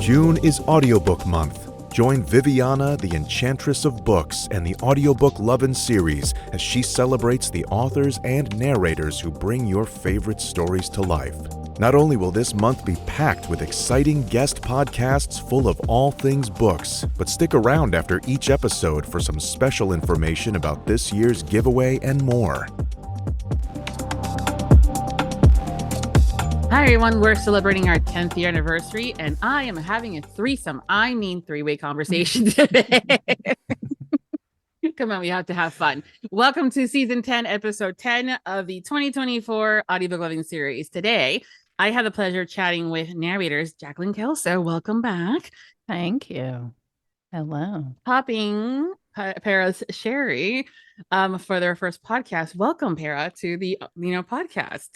June is Audiobook Month. Join Viviana, the Enchantress of Books, and the Audiobook Lovin Series as she celebrates the authors and narrators who bring your favorite stories to life. Not only will this month be packed with exciting guest podcasts full of all things books, but stick around after each episode for some special information about this year's giveaway and more. Hi everyone, we're celebrating our 10th year anniversary and I am having a threesome, three-way conversation today. Come on, we have to have fun. Welcome to season 10, episode 10 of the 2024 Audiobook Lovin Series. Today, I have the pleasure of chatting with narrators Jaclyn Kelso. Welcome back. Thank you. Hello. Popping Para's Sherry for their first podcast. Welcome, Para, to the podcast.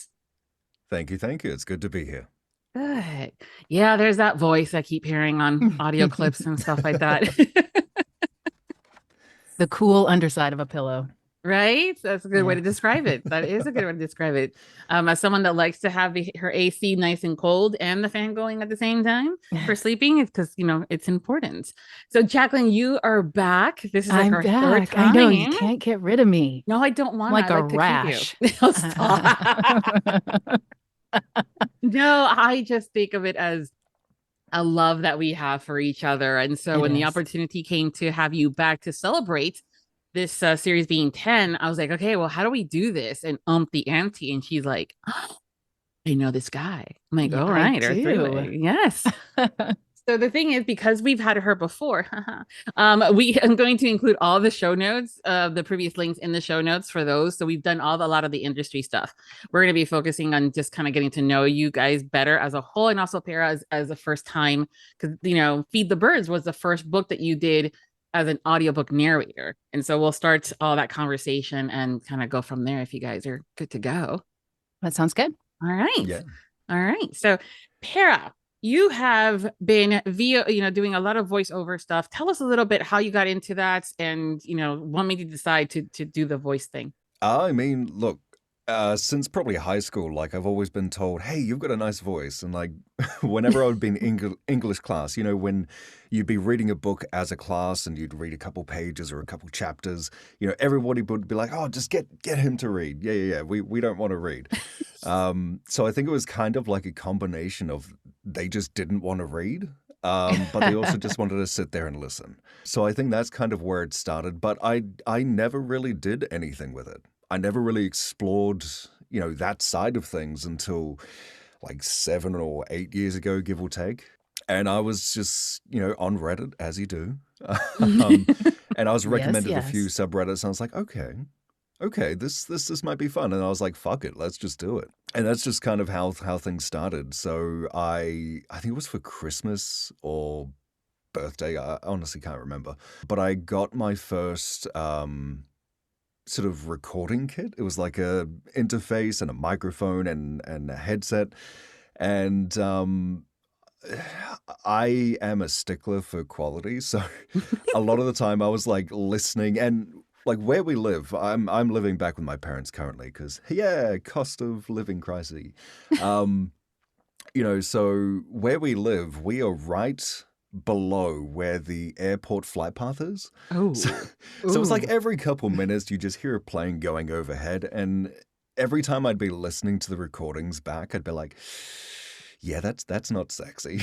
Thank you. It's good to be here. Good. Yeah, there's that voice I keep hearing on audio clips and stuff like that. The cool underside of a pillow. Right? That's a good way to describe it. That is a good way to describe it. As someone that likes to have her AC nice and cold and the fan going at the same time for sleeping, it's because, it's important. So, Jaclyn, you are back. This is like our third time. I know, you can't get rid of me. No, I don't want like to. a rash. No, I just think of it as a love that we have for each other. And so when the opportunity came to have you back to celebrate this series being 10, I was like, okay, well, how do we do this? And the auntie, and she's like, oh, I know this guy. I'm like, all right, or three-way. Yes. So the thing is, because we've had her before, I'm going to include all the show notes, the previous links in the show notes for those. So we've done a lot of the industry stuff. We're going to be focusing on just kind of getting to know you guys better as a whole, and also Para as a first time, because Feed the Birds was the first book that you did as an audiobook narrator, and so we'll start all that conversation and kind of go from there. If you guys are good to go, that sounds good. All right, yeah. All right. So Para, you have been doing a lot of voiceover stuff. Tell us a little bit how you got into that and, what made you decide to do the voice thing. I mean, look, since probably high school, I've always been told, hey, you've got a nice voice. And whenever I would be in English class, when you'd be reading a book as a class and you'd read a couple pages or a couple chapters, everybody would be like, oh, just get him to read. Yeah. We don't want to read. So I think it was kind of like a combination of they just didn't want to read, but they also just wanted to sit there and listen. So I think that's kind of where it started. But I never really did anything with it. I never really explored, that side of things until 7 or 8 years ago, give or take. And I was just, on Reddit, as you do. And I was recommended a few subreddits. And I was like, okay, this might be fun. And I was like, fuck it, let's just do it. And that's just kind of how things started. So I think it was for Christmas or birthday. I honestly can't remember. But I got my first sort of recording kit. It was like a interface and a microphone and a headset. And I am a stickler for quality. So a lot of the time I was listening, and where we live, I'm living back with my parents currently because, cost of living crisis. So where we live, we are right below where the airport flight path is. Oh, so it's every couple minutes you just hear a plane going overhead, and every time I'd be listening to the recordings back, I'd be like, yeah, that's not sexy.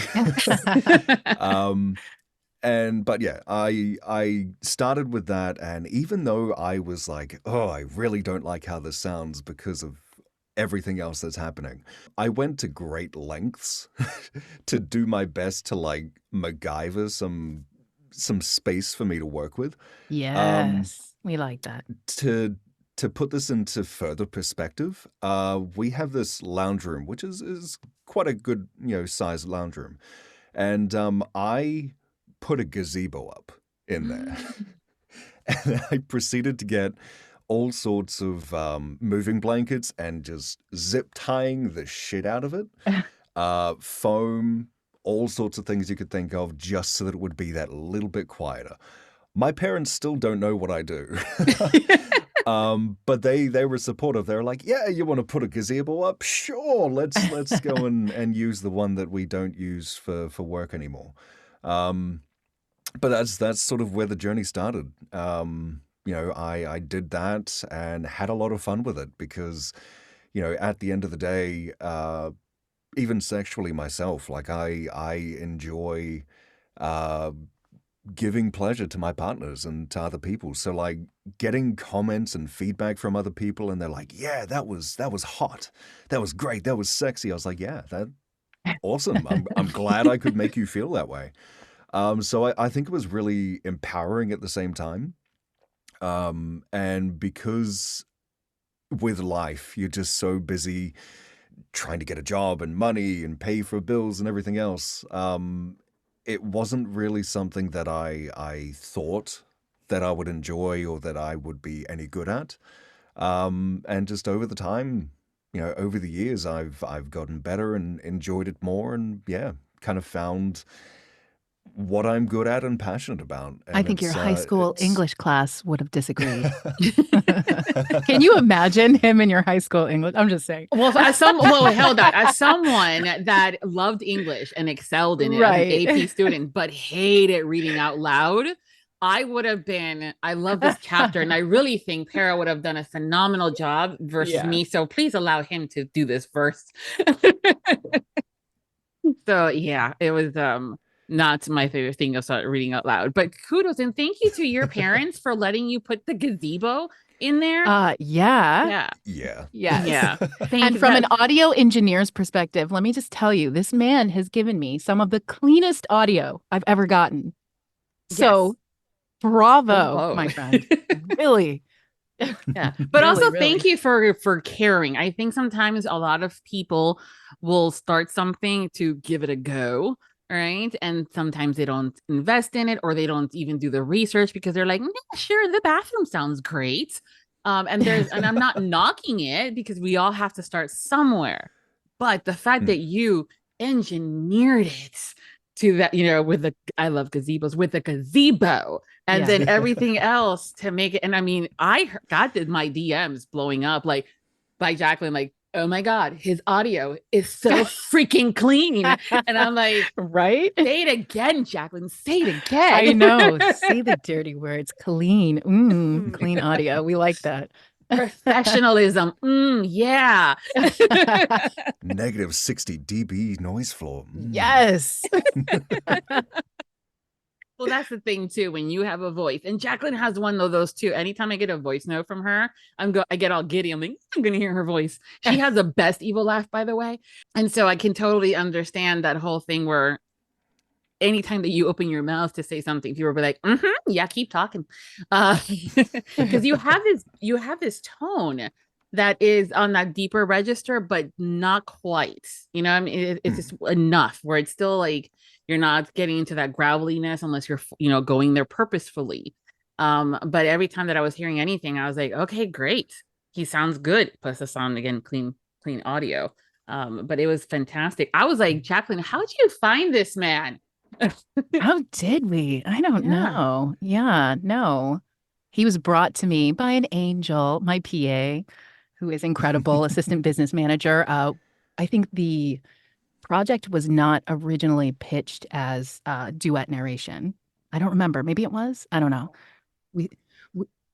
But yeah, I started with that, and even though I was like, oh, I really don't like how this sounds because of everything else that's happening, I went to great lengths to do my best to MacGyver some space for me to work with. Yes, we like that. To put this into further perspective, we have this lounge room, which is quite a good size lounge room, and I put a gazebo up in there, and I proceeded to get all sorts of moving blankets and just zip tying the shit out of it, foam, all sorts of things you could think of, just so that it would be that little bit quieter. My parents still don't know what I do. But they were supportive. They were like, yeah, you want to put a gazebo up? Sure, let's go and use the one that we don't use for work anymore. But that's sort of where the journey started. I did that and had a lot of fun with it because, at the end of the day, even sexually myself, like I enjoy giving pleasure to my partners and to other people. So like getting comments and feedback from other people, and they're like, "Yeah, that was hot, that was great, that was sexy." I was like, "Yeah, that awesome. I'm glad I could make you feel that way." So I think it was really empowering at the same time. And because with life, you're just so busy trying to get a job and money and pay for bills and everything else. It wasn't really something that I thought that I would enjoy or that I would be any good at. And just over the time, over the years, I've gotten better and enjoyed it more, and yeah, kind of found what I'm good at and passionate about. I And think your it's high school it's English class would have disagreed. Can you imagine him in your high school English? I'm just saying. Well, held on. As someone that loved English and excelled in it as an AP student, but hated reading out loud, I would have been, I love this chapter, and I really think Para would have done a phenomenal job versus me. So please allow him to do this first. So yeah, it was not my favorite thing of reading out loud, but kudos and thank you to your parents for letting you put the gazebo in there. Yeah. Yeah. Yes. Yeah. And from an audio engineer's perspective, let me just tell you, this man has given me some of the cleanest audio I've ever gotten. So bravo, my friend. Really. Yeah. But really, also thank you for caring. I think sometimes a lot of people will start something to give it a go, right? And sometimes they don't invest in it, or they don't even do the research because they're like, sure, the bathroom sounds great. And I'm not knocking it, because we all have to start somewhere. But the fact that you engineered it to that, with I love gazebos, with a gazebo, and then everything else to make it. And I mean, I got my DMs blowing up like by Jaclyn, like, oh my God, his audio is so freaking clean. And I'm like, right? Say it again, Jaclyn. Say it again. I know. Say the dirty words. Clean. Clean audio. We like that. Professionalism. Yeah. Negative 60 dB noise floor. Yes. Well, that's the thing too, when you have a voice, and Jaclyn has one of those too. Anytime I get a voice note from her, I get all giddy. I'm like, I'm gonna hear her voice. She has the best evil laugh, by the way. And so I can totally understand that whole thing where anytime that you open your mouth to say something, people will be like, yeah, keep talking. Because you have this tone that is on that deeper register, but not quite. I mean, it's just enough where it's still like you're not getting into that graveliness unless you're, going there purposefully. But every time that I was hearing anything, I was like, okay, great. He sounds good. Plus the sound again, clean audio. But it was fantastic. I was like, Jaclyn, how did you find this man? How did we? I don't know. Yeah, no. He was brought to me by an angel, my PA, who is incredible, assistant business manager. I think the project was not originally pitched as duet narration. I don't remember. Maybe it was. I don't know.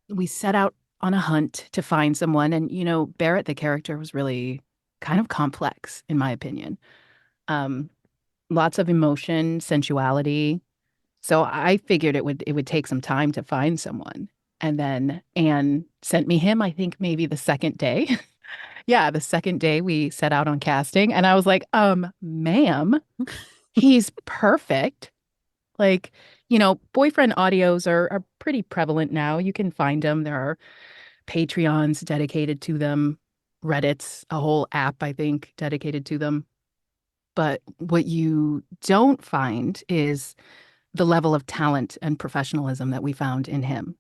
We set out on a hunt to find someone, and Barrett, the character, was really kind of complex, in my opinion. Lots of emotion, sensuality. So I figured it would take some time to find someone. And then Anne sent me him, I think maybe the second day. Yeah, the second day we set out on casting. And I was like, ma'am, he's perfect. Like, boyfriend audios are pretty prevalent now. You can find them. There are Patreons dedicated to them, Reddit's a whole app, I think, dedicated to them. But what you don't find is the level of talent and professionalism that we found in him.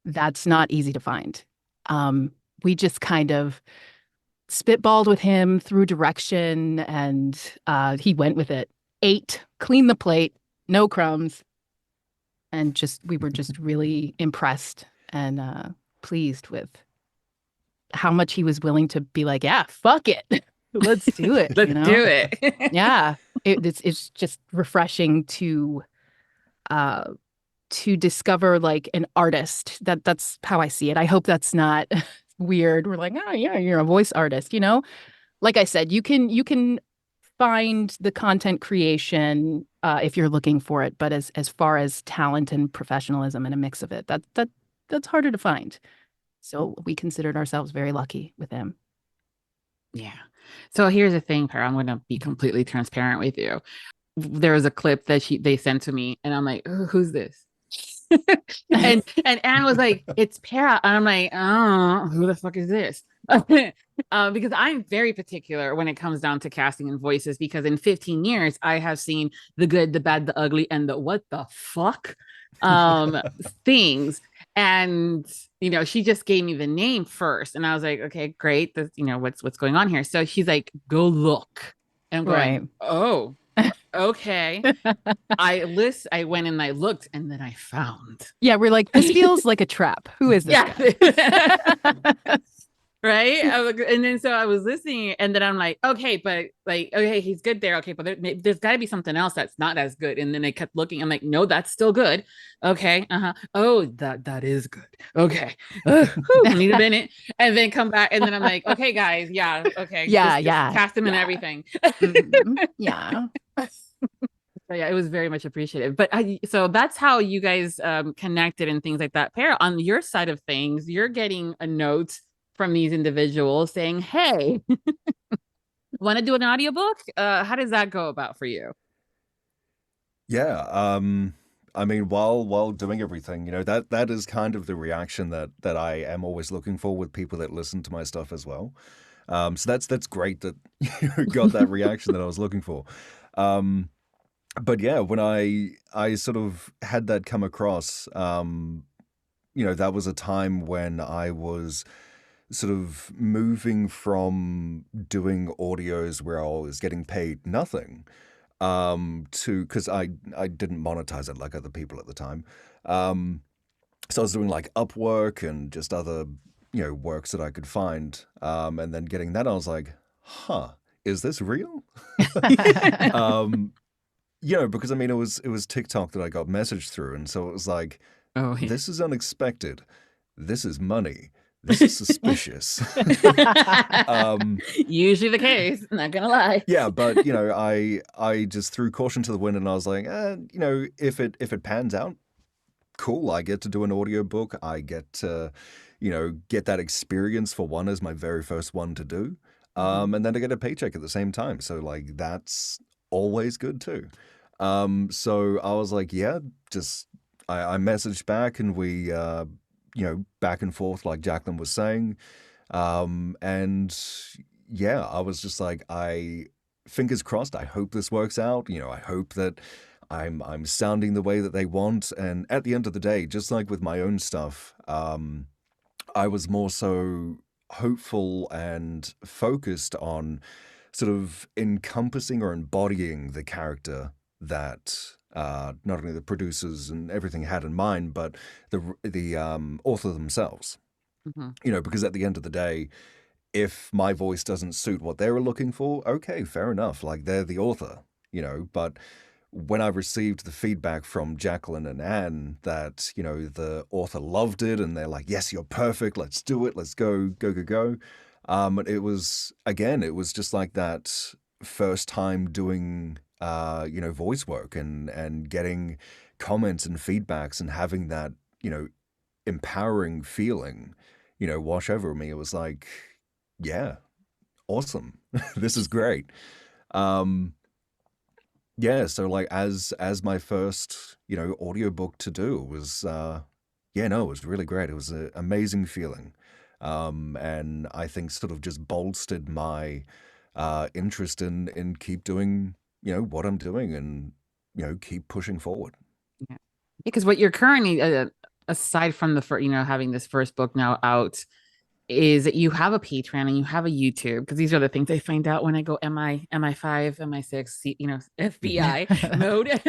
That's not easy to find. We just kind of spitballed with him through direction, and he went with it. Ate, cleaned the plate, no crumbs. And we were just really impressed and pleased with how much he was willing to be like, yeah, fuck it. Let's do it. Let's do it. Yeah. It's just refreshing to discover like an artist. That's how I see it. I hope that's not weird. We're like, oh yeah, you're a voice artist, you know? Like I said, you can find the content creation if you're looking for it, but as far as talent and professionalism and a mix of it, that's harder to find. So we considered ourselves very lucky with him. Yeah. So here's the thing, Para. I'm going to be completely transparent with you. There was a clip that they sent to me, and I'm like, who's this? and Anne was like, it's Para. And I'm like, oh, who the fuck is this? Because I'm very particular when it comes down to casting and voices, because in 15 years, I have seen the good, the bad, the ugly, and the what the fuck things. And, you know, she just gave me the name first. And I was like, okay, great. This, you know, what's going on here? So she's like, go look. And I'm going, oh, okay. I went and I looked, and then I found. Yeah, we're like, this feels like a trap. Who is this guy? Right? And then so I was listening, and then I'm like, okay, but like, okay, he's good there. Okay, but there's got to be something else that's not as good. And then I kept looking. I'm like, no, that's still good. Okay, oh, that is good. Okay, I need a minute, and then come back, and then I'm like, okay, guys, yeah, okay, just cast him and everything. Yeah. So yeah, it was very much appreciated. But so that's how you guys connected and things like that. Para, on your side of things, you're getting a note from these individuals saying, hey, want to do an audiobook? How does that go about for you? Yeah, I mean, while doing everything, you know, that is kind of the reaction that I am always looking for with people that listen to my stuff as well. So that's great that you got that reaction that I was looking for. But yeah, when I sort of had that come across, you know, that was a time when I was sort of moving from doing audios where I was getting paid nothing, to, because I didn't monetize it like other people at the time. So I was doing like Upwork and just other, you know, works that I could find. And then getting that, I was like, huh, is this real? You know, because I mean, it was TikTok that I got messaged through. And so it was like, oh, yeah. This is unexpected. This is money. This is suspicious. Usually the case, not gonna lie. Yeah, but you know, I just threw caution to the wind, and I was like, you know, if it pans out, cool. I get to do an audiobook. I get to, you know, get that experience for one as my very first one to do, and then I get a paycheck at the same time. So like that's always good too. So I was like, yeah, just I messaged back, and we you know, back and forth like Jaclyn was saying. And yeah, I was just like, fingers crossed, I hope this works out. You know, I hope that I'm sounding the way that they want. And at the end of the day, just like with my own stuff, I was more so hopeful and focused on sort of encompassing or embodying the character that not only the producers and everything had in mind, but the author themselves. You know, because at the end of the day, if my voice doesn't suit what they were looking for, okay, fair enough. Like, they're the author, you know. But when I received the feedback from Jaclyn and Anne that, you know, the author loved it and they're like, yes, you're perfect, let's do it, let's go. It was just like that first time doing you know, voice work and getting comments and feedbacks and having that, you know, empowering feeling, you know, wash over me. It was like, yeah, awesome. This is great. Yeah, so like as my first, you know, audiobook to do, it was it was really great. It was an amazing feeling. And I think sort of just bolstered my interest in keep doing, you know, what I'm doing and, you know, keep pushing forward. Yeah, because what you're currently, aside from you know, having this first book now out, is that you have a Patreon and you have a YouTube, because these are the things I find out when I go MI5, MI6, you know, FBI mode.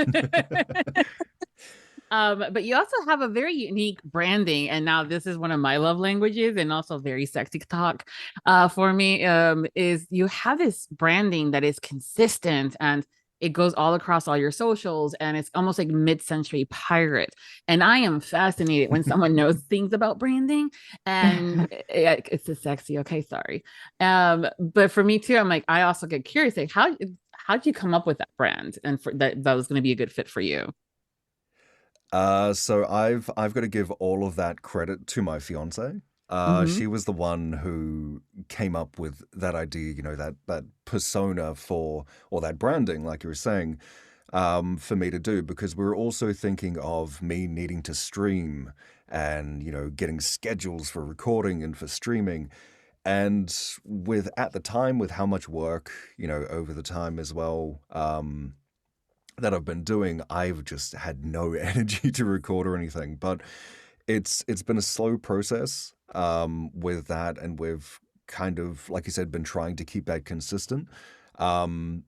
But you also have a very unique branding, and now this is one of my love languages, and also very sexy talk for me. Is you have this branding that is consistent and it goes all across all your socials, and it's almost like mid-century pirate. And I am fascinated when someone knows things about branding, and it's just sexy. Okay, sorry. But for me too, I'm like, I also get curious, like how did you come up with that brand, and for that was going to be a good fit for you? So I've got to give all of that credit to my fiance. Mm-hmm. She was the one who came up with that idea, that persona for, or that branding, like you were saying, for me to do, because we were also thinking of me needing to stream and, getting schedules for recording and for streaming. And at the time, with how much work, over the time as well, that I've been doing, I've just had no energy to record or anything. But it's been a slow process with that, and we've kind of, like you said, been trying to keep that consistent. Um,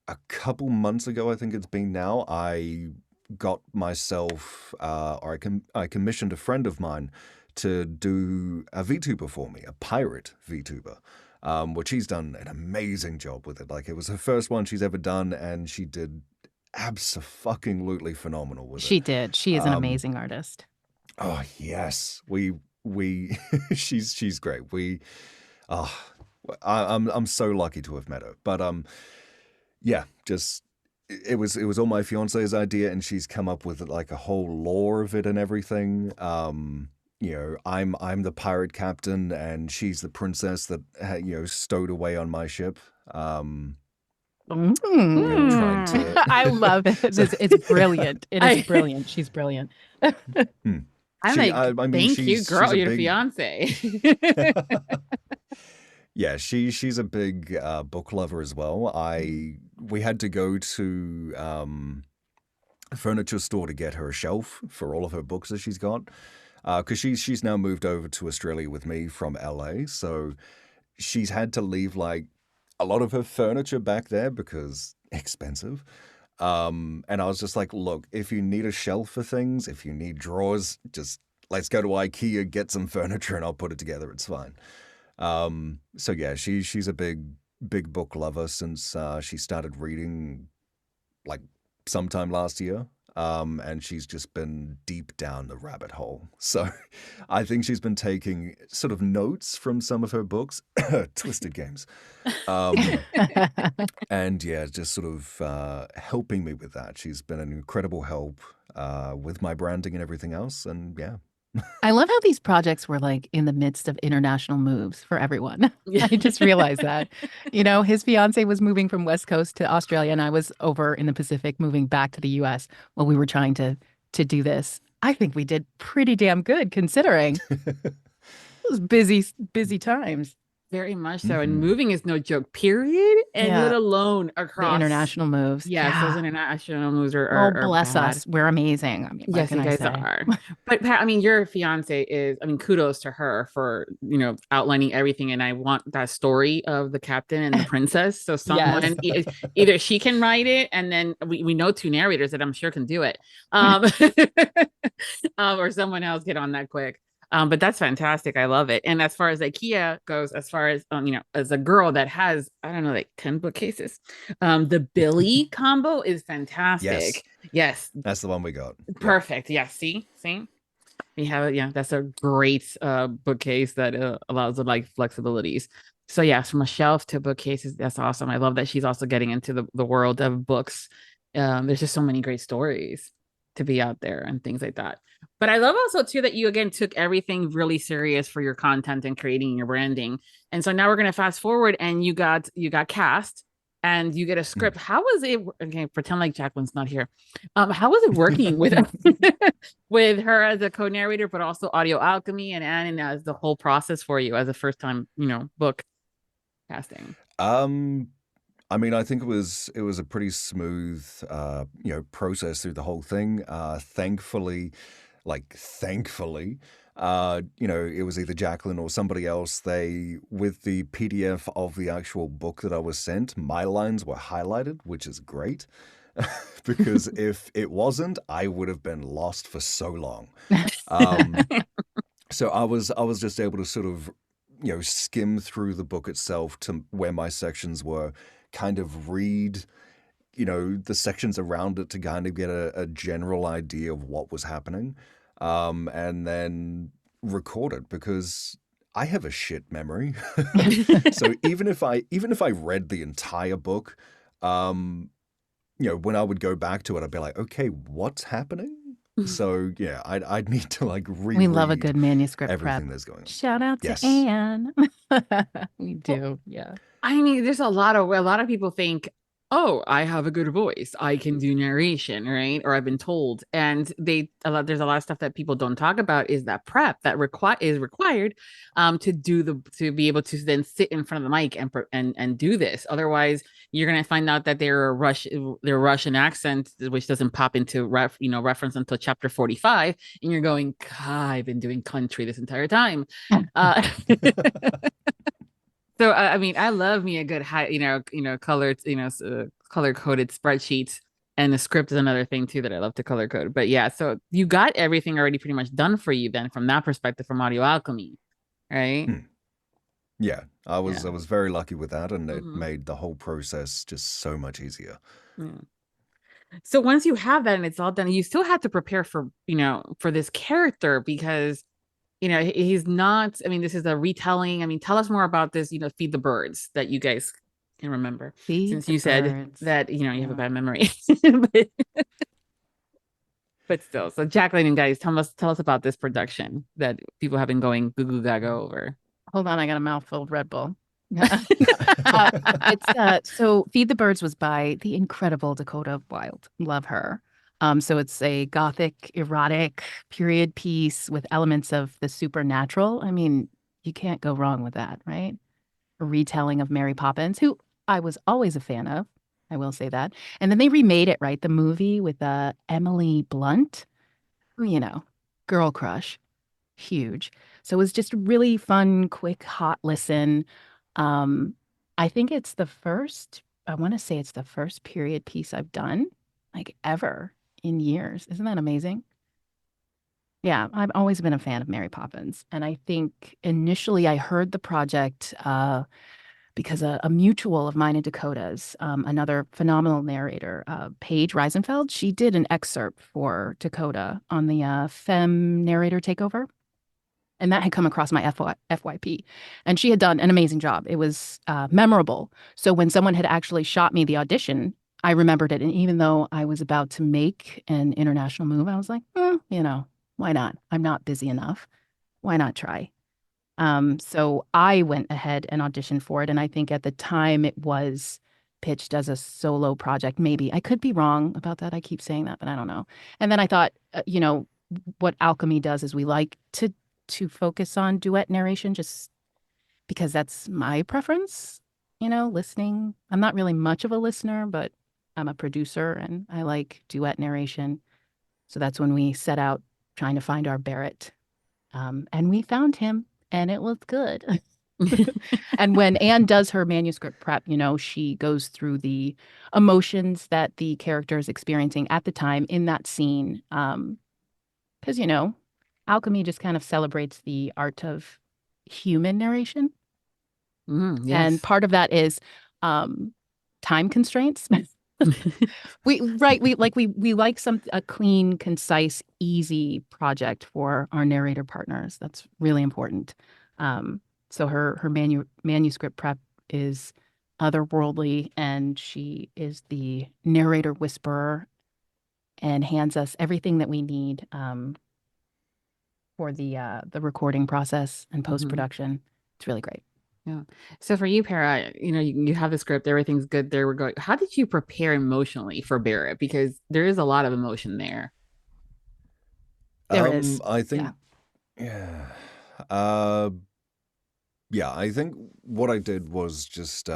a couple months ago, I think it's been now, I got myself, or I commissioned a friend of mine to do a VTuber for me, a pirate VTuber. Which she's done an amazing job with it. Like, it was her first one she's ever done, and she did abso-fucking-lutely phenomenal with it. She did. She is an Um, amazing artist. oh yes, we she's great. Oh, I'm so lucky to have met her. But yeah, just it was all my fiance's idea, and she's come up with like a whole lore of it and everything. I'm the pirate captain, and she's the princess that stowed away on my ship. Trying to. I love it. It's brilliant. It is brilliant. She's brilliant. Hmm. I'm like, I mean, thank you, she's girl, a your big. fiance. Yeah, she's a big book lover as well. We had to go to a furniture store to get her a shelf for all of her books that she's got, because she's now moved over to Australia with me from LA, so she's had to leave like a lot of her furniture back there because expensive. And I was just like, look, if you need a shelf for things, if you need drawers, just let's go to IKEA, get some furniture, and I'll put it together. It's fine. So yeah, she's a big book lover since she started reading like sometime last year. And she's just been deep down the rabbit hole. So I think she's been taking sort of notes from some of her books, Twisted Games. And yeah, just sort of helping me with that. She's been an incredible help with my branding and everything else. And yeah. I love how these projects were like in the midst of international moves for everyone. Yeah. I just realized that. His fiance was moving from West Coast to Australia, and I was over in the Pacific moving back to the US while we were trying to do this. I think we did pretty damn good considering it was busy times. Very much so. And moving is no joke, period. And let alone across the international moves. Yes, those international moves are bless bad. us. We're amazing. I mean, yes, you guys are. But Pat, I mean, your fiance is, kudos to her for, outlining everything. And I want that story of the captain and the princess. So someone, either she can write it, and then we know two narrators that I'm sure can do it. Or someone else get on that quick. But that's fantastic. I love it. And as far as IKEA goes, as far as, as a girl that has, I don't know, like 10 bookcases, the Billy combo is fantastic. Yes. That's the one we got. Perfect. Yeah. See, we have it. Yeah. That's a great bookcase that allows the like flexibilities. So yes, from a shelf to bookcases, that's awesome. I love that she's also getting into the world of books. There's just so many great stories to be out there and things like that. But I love also too that you again took everything really serious for your content and creating your branding. And so now we're gonna fast forward, and you got cast and you get a script. How was it? Okay, pretend like Jaclyn's not here. How was it working with with her as a co-narrator, but also Audio Alchemy and Anne, and as the whole process for you as a first time, book casting? I mean, I think it was a pretty smooth, process through the whole thing. Thankfully, it was either Jaclyn or somebody else. With the PDF of the actual book that I was sent, my lines were highlighted, which is great. because if it wasn't, I would have been lost for so long. Um, so I was just able to sort of, skim through the book itself to where my sections were, kind of read, the sections around it to kind of get a general idea of what was happening, and then record it because I have a shit memory. So even if I read the entire book, when I would go back to it, I'd be like, okay, what's happening? So yeah, I'd need to like reread We love a good manuscript everything prep. that's going on. Shout out to Yes. Anne. We do, yeah. I mean, there's a lot of people think, oh, I have a good voice, I can do narration, right? Or I've been told, and there's a lot of stuff that people don't talk about is that prep that is required to be able to then sit in front of the mic and do this. Otherwise, you're gonna find out that they're Russian accent, which doesn't pop into reference until chapter 45, and you're going, God, I've been doing country this entire time. So I mean, I love me a good colored, color coded spreadsheets, and the script is another thing too that I love to color code. But yeah, so you got everything already pretty much done for you then from that perspective from Audio Alchemy, right? Yeah, I was Yeah. I was very lucky with that, and it made the whole process just so much easier. Yeah. So once you have that and it's all done, you still have to prepare for this character because he's not, I mean, this is a retelling. I mean, tell us more about this, Feed the Birds that you guys can remember. Since you said that, you have a bad memory. but still. So Jaclyn and guys, tell us about this production that people have been going goo goo gaga over. Hold on, I got a mouthful of Red Bull. So Feed the Birds was by the incredible Dakota Wilde. Love her. So it's a gothic, erotic period piece with elements of the supernatural. I mean, you can't go wrong with that, right? A retelling of Mary Poppins, who I was always a fan of. I will say that. And then they remade it, right? The movie with Emily Blunt, who, girl crush, huge. So it was just a really fun, quick, hot listen. I think it's I want to say it's the first period piece I've done, like ever in years. Isn't that amazing? Yeah, I've always been a fan of Mary Poppins. And I think initially I heard the project because a mutual of mine in Dakota's, another phenomenal narrator, Paige Reisenfeld, she did an excerpt for Dakota on the Femme Narrator Takeover. And that had come across my FYP. And she had done an amazing job. It was memorable. So when someone had actually shot me the audition, I remembered it. And even though I was about to make an international move, I was like, why not? I'm not busy enough. Why not try? So I went ahead and auditioned for it. And I think at the time it was pitched as a solo project. Maybe I could be wrong about that. I keep saying that, but I don't know. And then I thought, what Alchemy does is we like to focus on duet narration just because that's my preference, listening. I'm not really much of a listener, but I'm a producer and I like duet narration. So that's when we set out trying to find our Barrett. And we found him and it was good. And when Anne does her manuscript prep, she goes through the emotions that the character is experiencing at the time in that scene. Because, Alchemy just kind of celebrates the art of human narration. Yes. And part of that is time constraints. we like a clean, concise, easy project for our narrator partners. That's really important. So her manuscript prep is otherworldly, and she is the narrator whisperer and hands us everything that we need for the recording process and post-production. It's really great. Yeah. So for you, Para, you have the script, everything's good there. We're going. How did you prepare emotionally for Barrett? Because there is a lot of emotion there. There is. I think, I think what I did was just,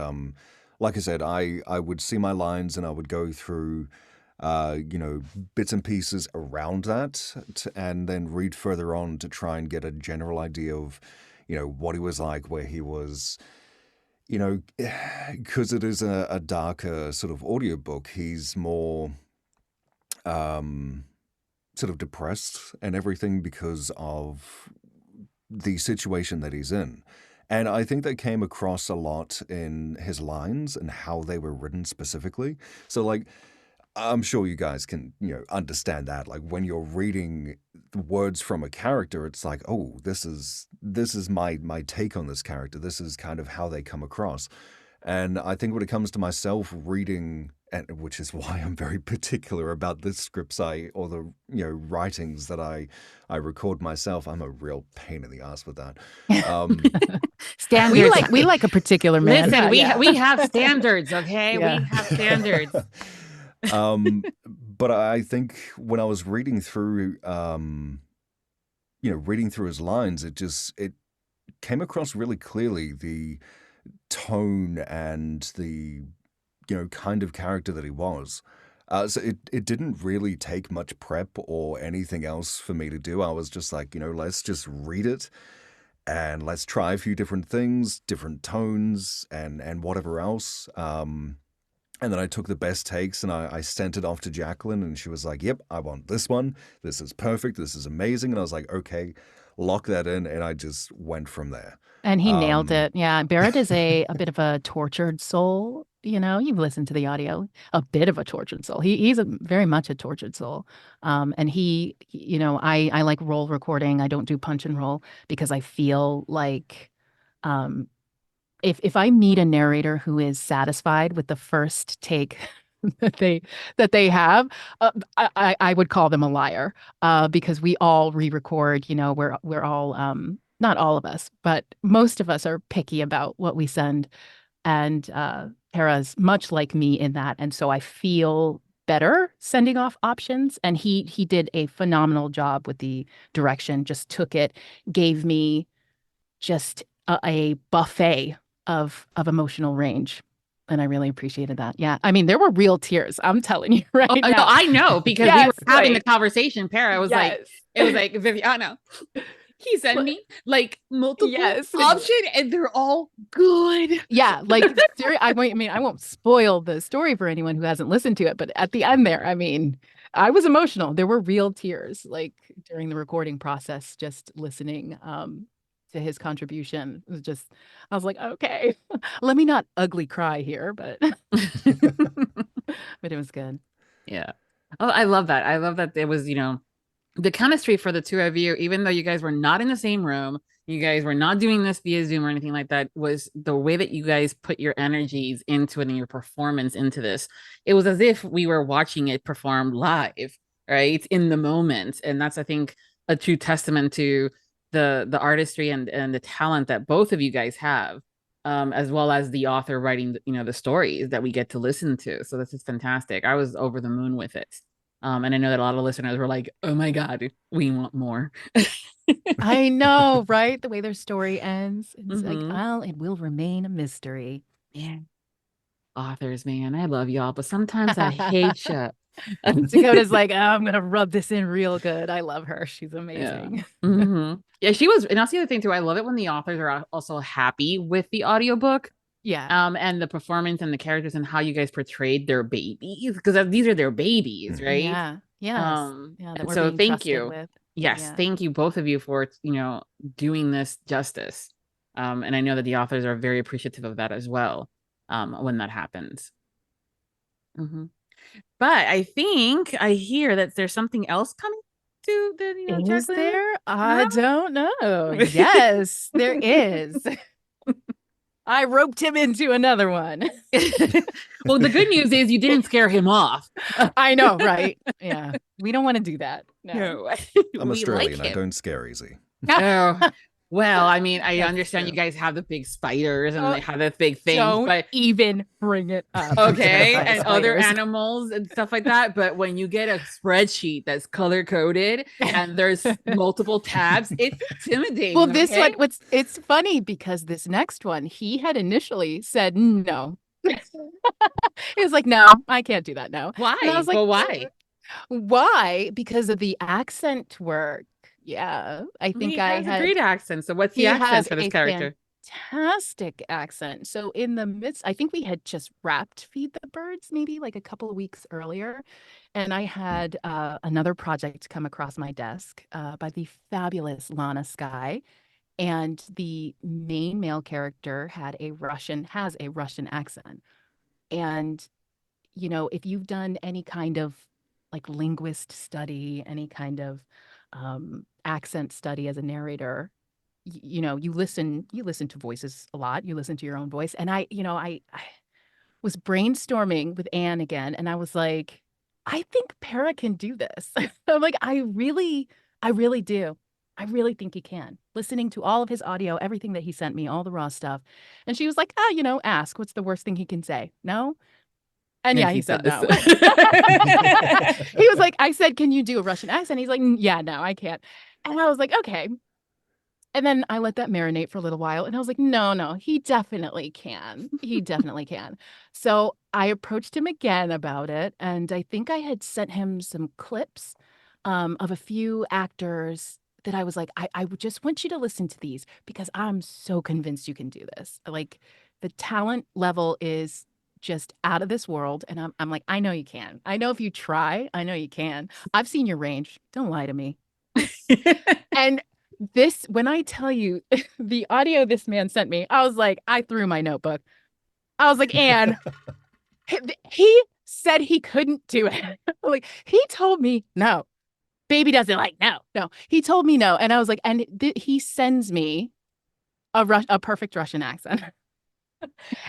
like I said, I would see my lines and I would go through, bits and pieces around that, and then read further on to try and get a general idea of, what he was like, where he was, you know, because it is a darker sort of audiobook, he's more sort of depressed and everything because of the situation that he's in. And I think that came across a lot in his lines and how they were written specifically. So, like, I'm sure you guys can, understand that. Like, when you're reading the words from a character, it's like, oh, this is my take on this character. This is kind of how they come across. And I think when it comes to myself reading, and which is why I'm very particular about the scripts or the writings that I record myself. I'm a real pain in the ass with that. Standards. We like a particular man. Listen, we have standards, okay? Yeah. We have standards. But I think when I was reading through, reading through his lines, it came across really clearly the tone and the kind of character that he was. So it didn't really take much prep or anything else for me to do. I was just like, let's just read it and let's try a few different things, different tones and whatever else. And then I took the best takes and I sent it off to Jaclyn, and she was like, yep, I want this one. This is perfect. This is amazing. And I was like, okay, lock that in. And I just went from there. And he nailed it. Yeah. Barrett is a bit of a tortured soul. You've listened to the audio, a bit of a tortured soul. He's very much a tortured soul. And he, I like roll recording. I don't do punch and roll because I feel like if I meet a narrator who is satisfied with the first take that they have, I would call them a liar, because we all re-record. We're all not all of us, but most of us are picky about what we send. And Tara's much like me in that. And so I feel better sending off options. And he did a phenomenal job with the direction, just took it, gave me just a buffet of emotional range. And I really appreciated that. Yeah. I mean, there were real tears. I'm telling you right now. No, I know, because we were having the conversation. Para was yes. it was like, Viviana, he sent me like multiple options and they're all good. Yeah. Like, I won't spoil the story for anyone who hasn't listened to it, but at the end there, I mean, I was emotional. There were real tears, like during the recording process, just listening to his contribution. It was just, I was like, okay, let me not ugly cry here, but but it was good. Yeah. Oh, I love that. I love that it was, the chemistry for the two of you, even though you guys were not in the same room, you guys were not doing this via Zoom or anything like that, was the way that you guys put your energies into it and your performance into this. It was as if we were watching it performed live, right? In the moment. And that's, I think, a true testament to the artistry and the talent that both of you guys have, as well as the author writing, the stories that we get to listen to. So this is fantastic. I was over the moon with it. And I know that a lot of listeners were like, oh my God, we want more. I know, right? The way their story ends. It's like, well, it will remain a mystery. Yeah. Authors, man, I love y'all, but sometimes I hate you. Dakota's like, oh, I'm going to rub this in real good. I love her. She's amazing. Yeah. Yeah, she was. And that's the other thing too. I love it when the authors are also happy with the audiobook. Yeah. And the performance and the characters and how you guys portrayed their babies, because these are their babies, right? Yeah. Yes. And so thank you. Yes. Thank you both of you for, doing this justice. And I know that the authors are very appreciative of that as well, when that happens. But I think I hear that there's something else coming to the, is Jaclyn? there? I don't know. Yes, there is. I roped him into another one. Well, the good news is you didn't scare him off. I know, right? Yeah. We don't want to do that. No. I'm Australian. I don't scare easy. Oh, well, I mean, I understand you guys have the big spiders and they have the big things, but even bring it up. Okay, and other animals and stuff like that. But when you get a spreadsheet that's color coded and there's multiple tabs, it's intimidating. Well, this one, it's funny because this next one, he had initially said no. He was like, no, I can't do that now. Why? And I was like, well, why? Why? Because of the accent work. Yeah, I think he has a great accent. So what's the accent for this character? fantastic accent. So in the midst, I think we had just wrapped Feed the Birds maybe like a couple of weeks earlier. And I had another project come across my desk by the fabulous Lana Skye. And the main male character has a Russian accent. And, you know, if you've done any kind of like linguist study, any kind of accent study as a narrator, you know, you listen to voices a lot. You listen to your own voice. And I was brainstorming with Anne again, and I was like, I think Para can do this. I'm like, I really do. I really think he can. Listening to all of his audio, everything that he sent me, all the raw stuff. And she was like, you know, ask, what's the worst thing he can say? No? And yeah, he said no. He was like, I said, can you do a Russian accent? He's like, yeah, no, I can't. And I was like, okay. And then I let that marinate for a little while. And I was like, no, he definitely can. He definitely can. So I approached him again about it. And I think I had sent him some clips of a few actors that I was like, I just want you to listen to these because I'm so convinced you can do this. Like the talent level is just out of this world. And I'm like, I know you can. I know if you try, I know you can. I've seen your range. Don't lie to me. And when I tell you the audio this man sent me, I was like, I threw my notebook. I was like, Anne, he said he couldn't do it. Like, he told me no. Baby doesn't like no. He told me no. And I was like, and he sends me a perfect Russian accent.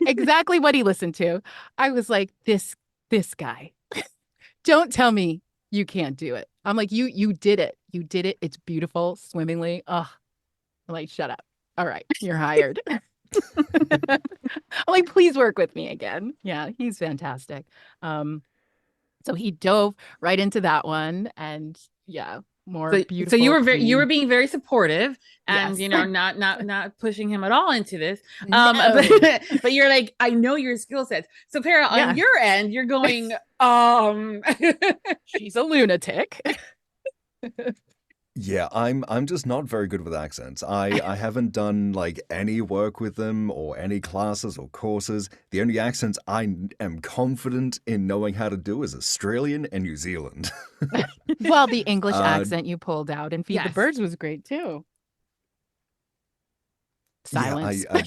Exactly what he listened to. I was like, this guy. Don't tell me you can't do it. I'm like, you did it. You did it. It's beautiful, swimmingly. Ugh. I'm like, shut up. All right, you're hired. I'm like, please work with me again. Yeah, he's fantastic. So he dove right into that one, and yeah, more beautiful. So you were being very supportive, and yes. You know, not pushing him at all into this. No. But you're like, I know your skill sets. So Para, on your end, you're going, she's a lunatic. Yeah, I'm just not very good with accents. I haven't done like any work with them or any classes or courses. The only accents I am confident in knowing how to do is Australian and New Zealand. Well, the English accent you pulled out in Feed the Birds was great too. Silence. Yeah,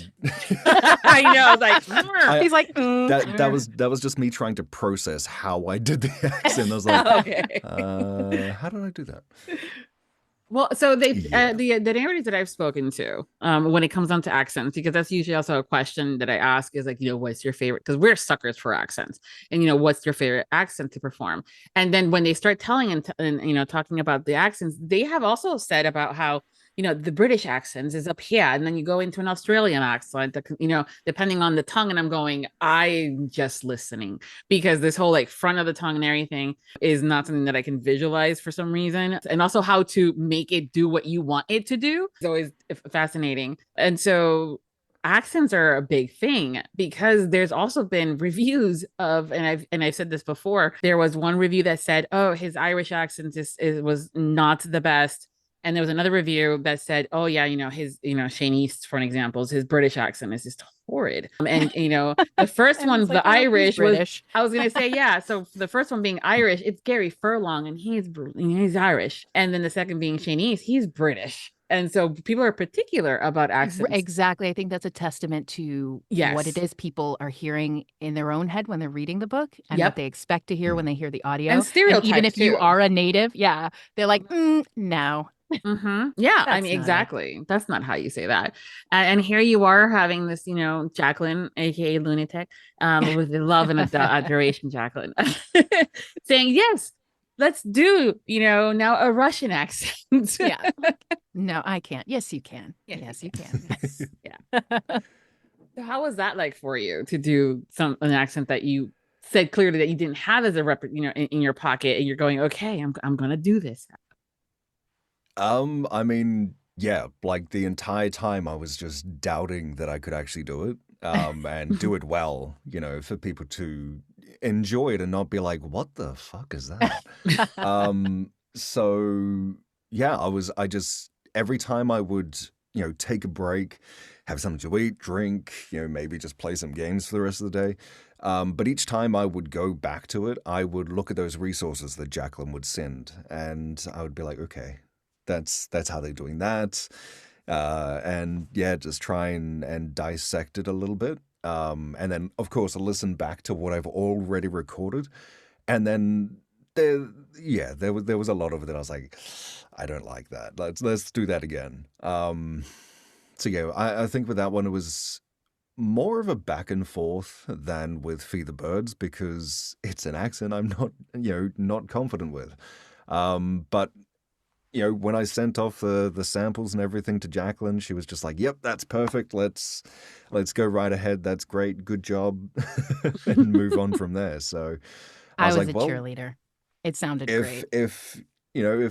I know. Like he's like that was just me trying to process how I did the accent. I was like, okay. How did I do that? Well, so the narrators that I've spoken to, when it comes down to accents, because that's usually also a question that I ask is like, you know, what's your favorite? Because we're suckers for accents, and you know, what's your favorite accent to perform? And then when they start telling and you know, talking about the accents, they have also said about how, you know, the British accents is up here, and then you go into an Australian accent, you know, depending on the tongue. And I'm just listening, because this whole like front of the tongue and everything is not something that I can visualize for some reason. And also how to make it do what you want it to do is always fascinating. And so accents are a big thing, because there's also been reviews of, and I've said this before, there was one review that said, oh, his Irish accent was not the best. And there was another review that said, oh, yeah, you know, his, you know, Shane East, for an example, his British accent is just horrid. And, you know, the first one, the Irish was, I was going to say, yeah. So the first one being Irish, it's Gary Furlong, and he's Irish. And then the second being Shane East, he's British. And so people are particular about accents. Exactly. I think that's a testament to what it is people are hearing in their own head when they're reading the book, and what they expect to hear when they hear the audio. And stereotypes, even if too. you are a native, they're like, no. Mm-hmm. Yeah, I mean, exactly. That's not how you say that. And here you are having this, you know, Jaclyn, aka lunatic, with the love and adoration, Jaclyn, saying, yes, let's do, you know, now a Russian accent. Yeah. No, I can't. Yes, you can. Yes, you can. Yes. Yeah. So how was that like for you to do an accent that you said clearly that you didn't have as a you know, in your pocket, and you're going, okay, I'm gonna do this. I mean, yeah, like the entire time I was just doubting that I could actually do it, and do it well, you know, for people to enjoy it and not be like, what the fuck is that? So yeah, I just, every time I would, you know, take a break, have something to eat, drink, maybe just play some games for the rest of the day. But each time I would go back to it, I would look at those resources that Jaclyn would send, and I would be like, okay, that's how they're doing that. And yeah, just try and dissect it a little bit. And then, of course, I listen back to what I've already recorded. And then there was a lot of it that I was like, I don't like that. Let's do that again. So yeah, I think with that one, it was more of a back and forth than with Feed the Birds, because it's an accent I'm not confident with. But when I sent off the samples and everything to Jaclyn, she was just like, "Yep, that's perfect. Let's go right ahead. That's great. Good job," and move on from there. So I was like, a well, cheerleader. It sounded great. If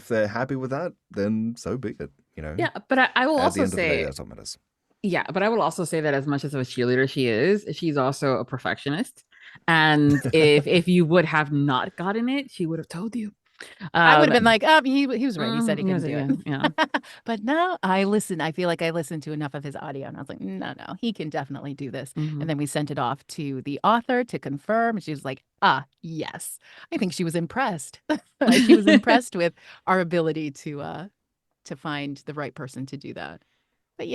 they're happy with that, then so be it. Yeah, but I will at also the end say of the day, that's what matters. Yeah, but I will also say that as much as of a cheerleader she is, she's also a perfectionist. And if you would have not gotten it, she would have told you. I would have been like, oh, he was right. He said he couldn't do it. Yeah. But now I listen. I feel like I listened to enough of his audio, and I was like, no, he can definitely do this. Mhm. And then we sent it off to the author to confirm. And she was like, yes. I think she was impressed. She was impressed with our ability to find the right person to do that. But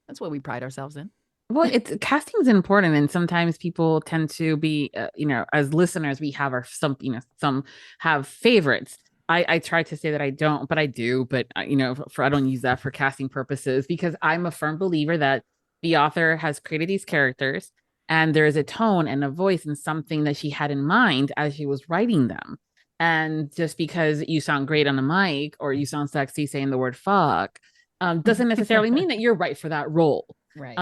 that's what we pride ourselves in. Well, casting is important, and sometimes people tend to be, as listeners, we have some have favorites. I try to say that I don't, but I do. But I don't use that for casting purposes, because I'm a firm believer that the author has created these characters, and there is a tone and a voice and something that she had in mind as she was writing them. And just because you sound great on the mic or you sound sexy saying the word fuck, doesn't necessarily mean that you're right for that role. Right.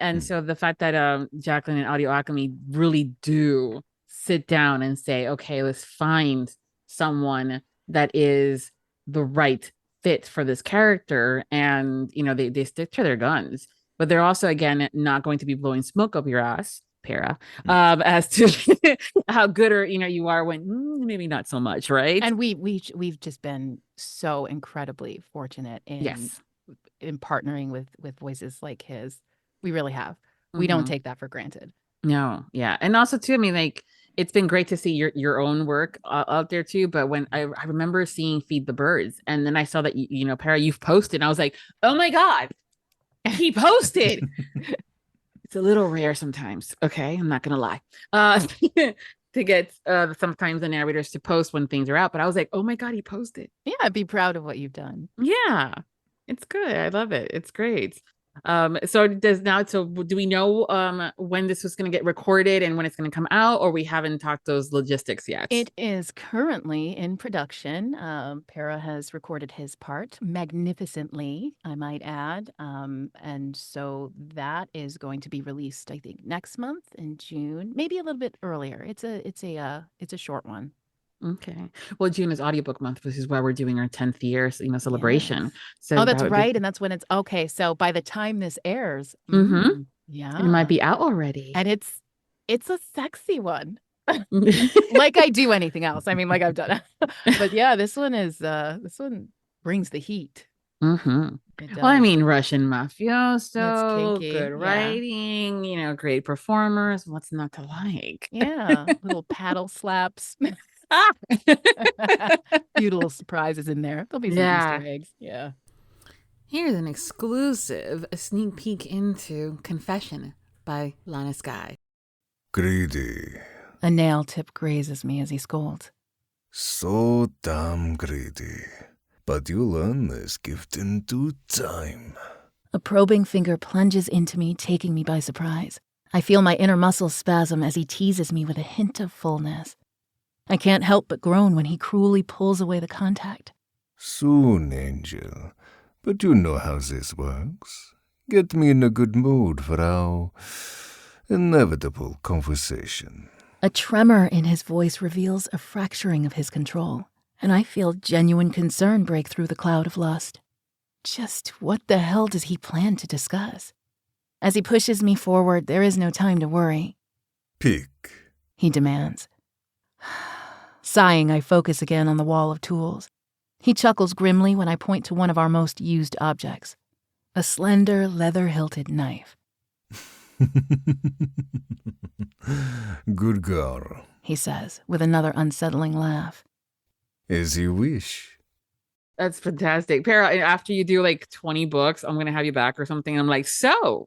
And so the fact that Jaclyn and Audio Alchemy really do sit down and say, okay, let's find someone that is the right fit for this character, and they stick to their guns, but they're also, again, not going to be blowing smoke up your ass, Para, as to how good or you are when maybe not so much, right? And we've just been so incredibly fortunate in partnering with voices like his. We really have. We don't take that for granted. No, yeah. And also too, I mean, like, it's been great to see your own work out there too. But when I remember seeing Feed the Birds, and then I saw that Para, you've posted, and I was like, oh my God, he posted. It's a little rare sometimes. Okay, I'm not gonna lie. To get sometimes the narrators to post when things are out, but I was like, oh my God, he posted. Yeah, be proud of what you've done. Yeah, it's good. I love it. It's great. So do we know when this was going to get recorded and when it's going to come out, or we haven't talked those logistics yet? It is currently in production. Para has recorded his part magnificently, I might add. And so that is going to be released, I think, next month in June, maybe a little bit earlier. It's a short one. Okay. Well, June is Audiobook Month, which is why we're doing our 10th year, celebration. Yes. So that's right. And that's when it's okay. So by the time this airs, yeah, it might be out already. And it's a sexy one. Like I do anything else. I mean, like I've done. But yeah, this one brings the heat. Well, I mean, Russian mafioso, good writing, great performers. What's not to like? Yeah, little paddle slaps. Few little surprises in there. There'll be some Easter eggs. Yeah. Here's an exclusive, a sneak peek into Confession by Lana Skye. Greedy. A nail tip grazes me as he scolds. So damn greedy. But you learn this gift in due time. A probing finger plunges into me, taking me by surprise. I feel my inner muscles spasm as he teases me with a hint of fullness. I can't help but groan when he cruelly pulls away the contact. Soon, Angel. But you know how this works. Get me in a good mood for our inevitable conversation. A tremor in his voice reveals a fracturing of his control, and I feel genuine concern break through the cloud of lust. Just what the hell does he plan to discuss? As he pushes me forward, there is no time to worry. Pick, he demands. Sighing, I focus again on the wall of tools. He chuckles grimly when I point to one of our most used objects. a slender leather-hilted knife. Good girl, He says, with another unsettling laugh. as you wish. That's fantastic. Para, after you do like 20 books, I'm going to have you back or something. I'm like, so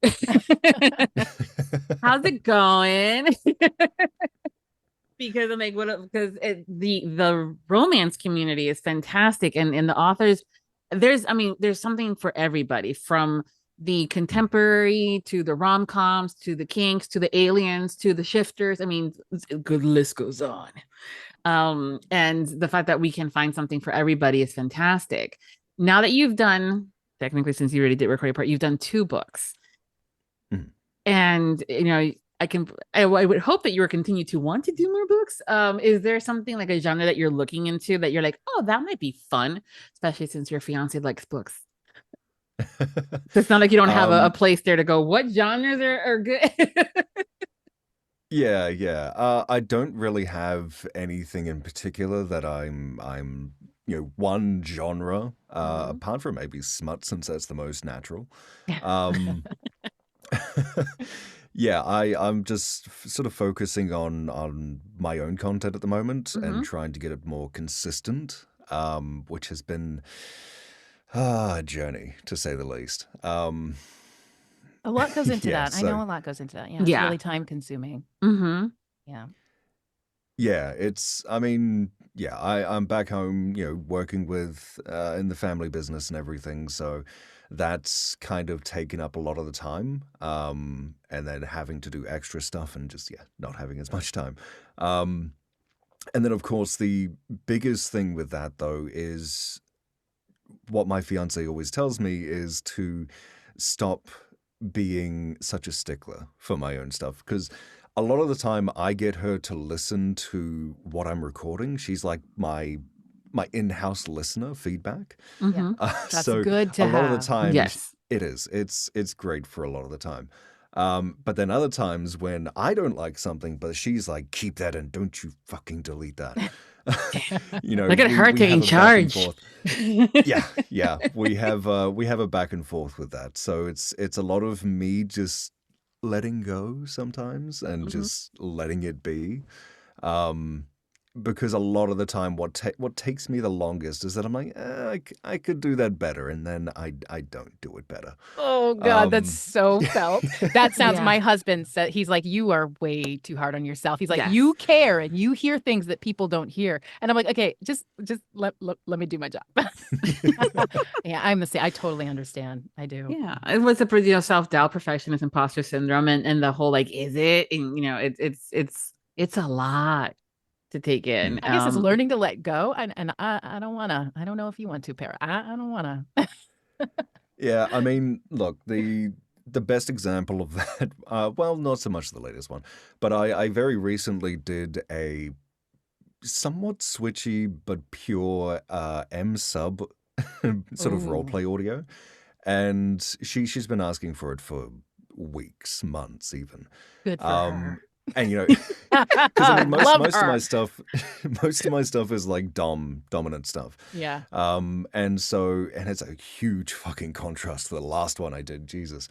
how's it going? Because I'm like, the romance community is fantastic. And the authors, there's something for everybody, from the contemporary to the rom-coms to the kinks to the aliens to the shifters. I mean, a good list goes on. And the fact that we can find something for everybody is fantastic. Now that you've done, technically, since you already did record your part, you've done 2 books. Mhm. And I would hope that you will continue to want to do more books. Is there something like a genre that you're looking into that you're like, oh, that might be fun, especially since your fiance likes books? So it's not like you don't have a place there to go, what genres are good? Yeah. I don't really have anything in particular that I'm one genre, apart from maybe smut, since that's the most natural. Um, yeah, I'm just sort of focusing on my own content at the moment and trying to get it more consistent, which has been a journey, to say the least. A lot goes into Yeah, that. I know so a lot goes into that. Yeah, it's Yeah. really time consuming. Mm-hmm. Yeah. yeah, I'm back home, working with in the family business and everything, so that's kind of taken up a lot of the time, and then having to do extra stuff and just not having as much time. And then of course the biggest thing with that though is what my fiance always tells me is to stop being such a stickler for my own stuff, because a lot of the time I get her to listen to what I'm recording. She's like my in-house listener feedback. Mm-hmm. That's So good to a lot of have. the times Yes. it is. It's great for a lot of the time. But then other times when I don't like something, but she's like, keep that in, don't you fucking delete that. Look at her we taking have a back and charge. forth. Yeah. We have a back and forth with that. So it's a lot of me just letting go sometimes and just letting it be. Because a lot of the time what takes me the longest is that I'm like, I could do that better, and then I don't do it better. Oh God, that's so felt. That sounds. Yeah. My husband said, he's like, you are way too hard on yourself. He's like, Yes. you care and you hear things that people don't hear. And I'm like, okay, just let me do my job. Yeah, I'm the same. I totally understand. I do. Yeah, it was a self-doubt, perfectionist, imposter syndrome, and the whole like, is it? And it's a lot to take in. I guess it's learning to let go. And I don't wanna. I don't know if you want to, Para. I don't wanna. Yeah, I mean, look, the best example of that, well, not so much the latest one, but I very recently did a somewhat switchy but pure M-sub sort of Ooh. roleplay audio, and she's been asking for it for weeks, months even. Good for her. And because I mean, Love most of her. my stuff, most of my stuff is like dominant stuff. Yeah. And it's a huge fucking contrast to the last one I did. Jesus.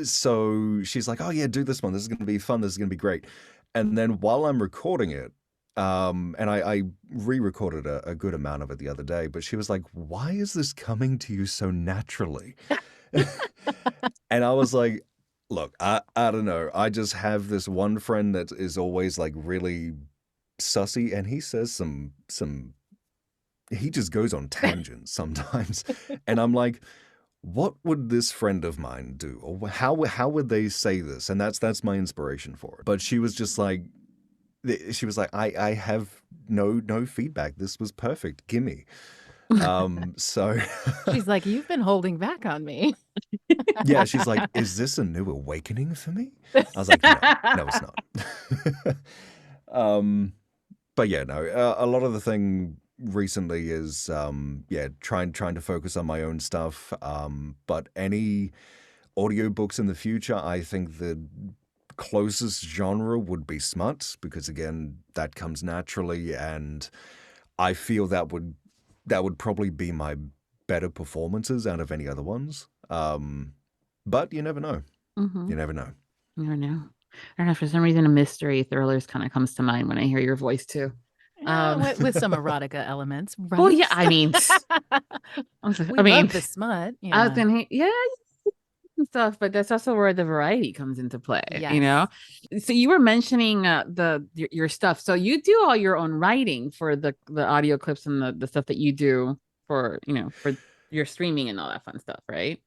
So she's like, oh yeah, do this one. This is going to be fun. This is going to be great. And then while I'm recording it, and I re-recorded a good amount of it the other day, but she was like, why is this coming to you so naturally? And I was like, look, I don't know. I just have this one friend that is always like really sussy, and he says some he just goes on tangents sometimes. And I'm like, what would this friend of mine do? Or how would they say this? And that's my inspiration for it. But she was just like, I have no feedback. This was perfect. Gimme. So She's like, you've been holding back on me. yeah, she's like, is this a new awakening for me? I was like, no, it's not. But yeah, no, a lot of the thing recently is trying to focus on my own stuff. But any audiobooks in the future, I think the closest genre would be smut, because again, that comes naturally, and I feel that would probably be my better performances out of any other ones. But you never know. Mm-hmm. You never know. You never know. I don't know, for some reason, a mystery thrillers kind of comes to mind when I hear your voice too. With some erotica elements, right? Well, yeah, I mean, love the smut. Yeah. I was gonna, and stuff, but that's also where the variety comes into play. You know, so you were mentioning your stuff. So you do all your own writing for the audio clips and the stuff that you do for for your streaming and all that fun stuff, right?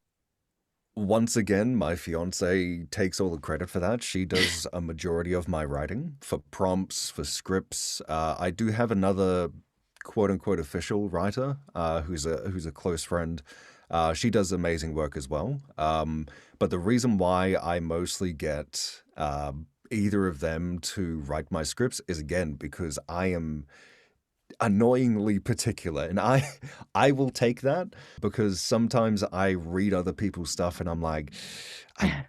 Once again, my fiance takes all the credit for that. She does a majority of my writing for prompts, for scripts. I do have another quote unquote official writer who's a close friend. She does amazing work as well. But the reason why I mostly get either of them to write my scripts is, again, because I am annoyingly particular, and I will take that, because sometimes I read other people's stuff and I'm like, I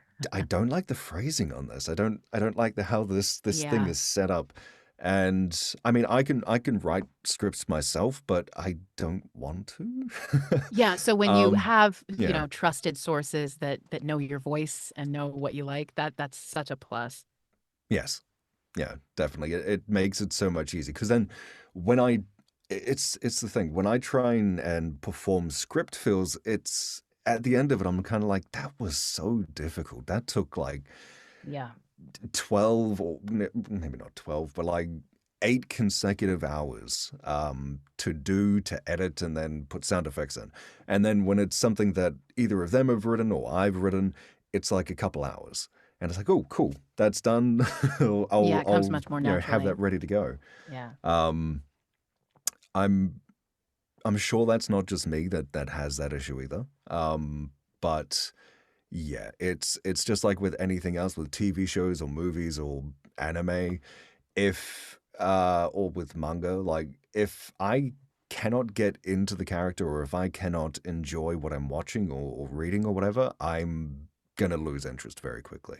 don't like the phrasing on this. I don't like how this thing is set up. And I mean, I can write scripts myself, but I don't want to. Yeah. So when you have trusted sources that know your voice and know what you like, that's such a plus. Yes. Yeah, definitely. It makes it so much easier, because then when it's the thing, when I try and perform script fills, it's at the end of it, I'm kind of like, that was so difficult. That took like 12, or maybe not 12, but like 8 consecutive hours to edit and then put sound effects in. And then when it's something that either of them have written or I've written, it's like a couple hours. And it's like, oh, cool, that's done. It comes much more naturally. Have that ready to go. Yeah. I'm sure that's not just me that has that issue either. But yeah, it's just like with anything else, with TV shows or movies or anime, or with manga, like if I cannot get into the character, or if I cannot enjoy what I'm watching or reading or whatever, I'm going to lose interest very quickly,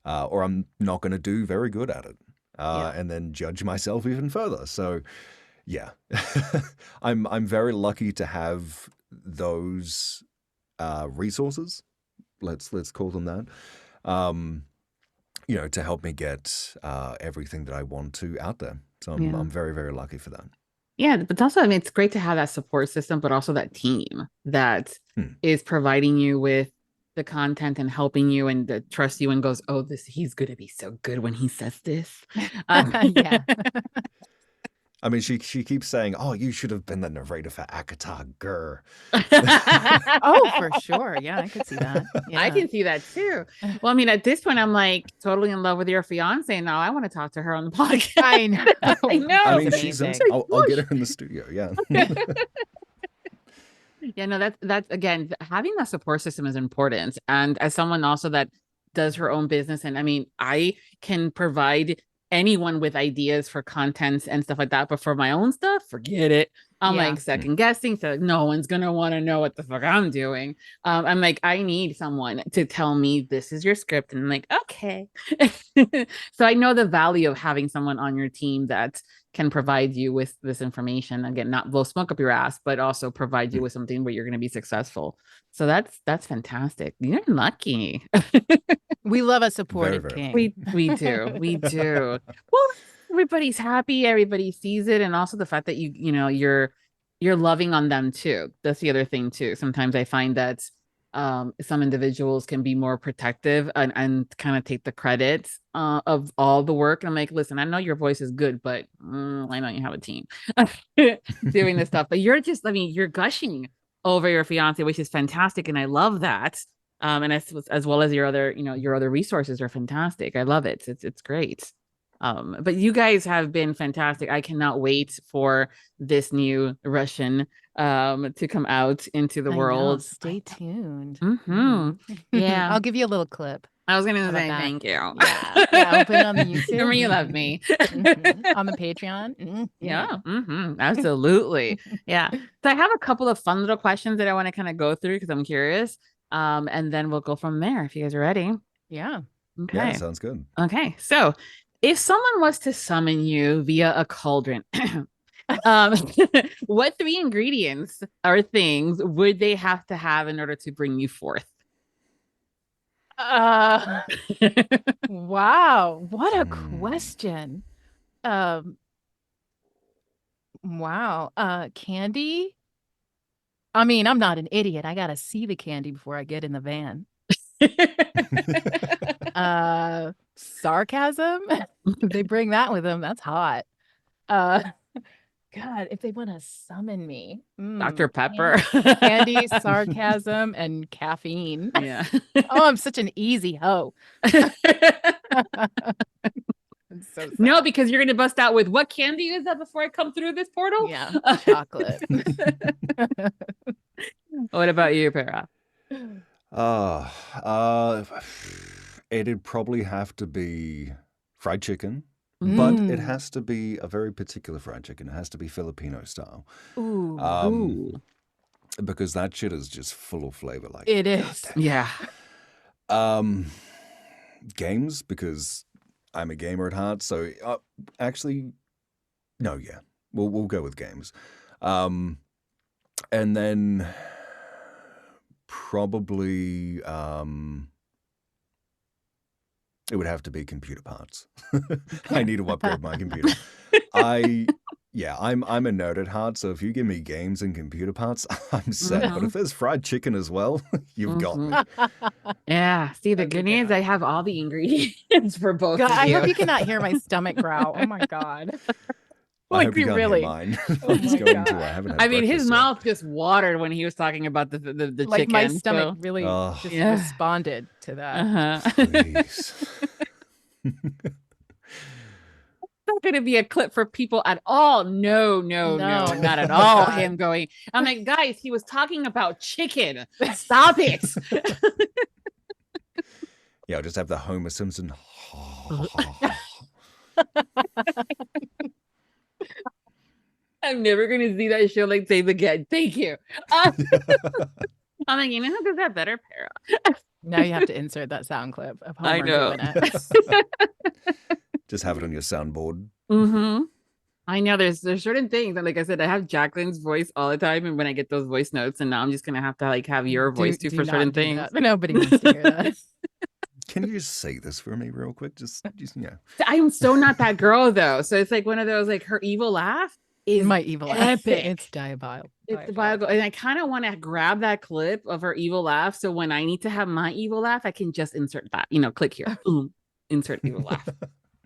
or I'm not going to do very good at it, and then judge myself even further. So yeah, I'm very lucky to have those resources, let's call them that, to help me get everything that I want to out there. So I'm very, very lucky for that. Yeah, but also, I mean, it's great to have that support system, but also that team that is providing you with the content and helping you and that trusts you and goes, oh, he's going to be so good when he says this. Yeah. I mean, she keeps saying, oh, you should have been the narrator for Akata, grr. Oh, for sure. Yeah, I could see that. Yeah. I can see that too. Well, I mean, at this point, I'm like totally in love with your fiance now. I want to talk to her on the podcast. I know. I know. I mean, I'll get her in the studio. Yeah. Yeah, no, that's again, having that support system is important. And as someone also that does her own business, and I mean, I can provide anyone with ideas for contents and stuff like that, but for my own stuff, forget it. I'm like second guessing, so no one's gonna want to know what the fuck I'm doing. I'm like, I need someone to tell me this is your script, and I'm like, okay. So I know the value of having someone on your team that can provide you with this information. Again, not blow smoke up your ass, but also provide you with something where you're going to be successful. So that's fantastic. You're lucky. We love a supportive king. We do. Well, everybody's happy. Everybody sees it, and also the fact that you're loving on them too. That's the other thing too. Sometimes I find that some individuals can be more protective and kind of take the credit of all the work. And I'm like, listen, I know your voice is good, but I know you have a team doing this stuff. But you're gushing over your fiance, which is fantastic, and I love that. And as well as your other resources are fantastic. I love it. It's great. But you guys have been fantastic. I cannot wait for this new Russian to come out into the world. Stay tuned. Yeah. I'll give you a little clip. I was gonna say thank you. Yeah, I'll put it on the YouTube. Remember you love me. On the Patreon. Yeah. Absolutely. Yeah. So I have a couple of fun little questions that I want to kind of go through because I'm curious. And then we'll go from there if you guys are ready. Yeah. Okay. Yeah, sounds good. Okay. So if someone was to summon you via a cauldron, What three ingredients or things would they have to have in order to bring you forth? Wow, what a Hmm. question. Wow. Candy? I mean, I'm not an idiot. I gotta see the candy before I get in the van. Sarcasm? If they bring that with them, that's hot. God, if they want to summon me. Dr. Pepper. Candy, sarcasm, and caffeine. Yeah. Oh, I'm such an easy hoe. I'm so sad. No, because you're going to bust out with what candy is that before I come through this portal? Yeah, chocolate. What about you, Para? It'd probably have to be fried chicken, but it has to be a very particular fried chicken. It has to be Filipino style. Ooh. Because that shit is just full of flavor. Like It is. Yeah. Games, because I'm a gamer at heart. So actually, no, yeah, we'll go with games. And then probably it would have to be computer parts. I need to upgrade my computer. I'm a nerd at heart, so if you give me games and computer parts, I'm set. But if there's fried chicken as well, you've got me. Yeah. See, the good news, I have all the ingredients for both God, of I you. hope you cannot hear my stomach growl. Oh my God. I hope you can't really. hear mine. Oh I was my going to. God. I haven't had I mean, his breakfast yet. mouth just watered when he was talking about the Like chicken. my stomach so- really Oh. just Yeah. responded to that. Uh-huh. Please. Not going to be a clip for people at all. No, No. not at Oh, all. God. Him going, I'm like, guys, he was talking about chicken. Stop it. Yeah, I'll just have the Homer Simpson. I'm never going to see that show like Save again. Thank you. I'm like, you know who does that better, Para? Now you have to insert that sound clip of Homer I know. doing it. Just have it on your soundboard. Mm-hmm. I know there's certain things that, like I said, I have Jaclyn's voice all the time, and when I get those voice notes, and now I'm just gonna have to like have your voice too Do for not certain do things. that. Nobody wants to hear that. Can you just say this for me real quick? Just yeah. I'm so not that girl though, so it's like one of those like her evil laugh is My evil epic. It's diabolical. It's diabolical, and I kind of want to grab that clip of her evil laugh, so when I need to have my evil laugh, I can just insert that. Click here, boom, insert evil laugh.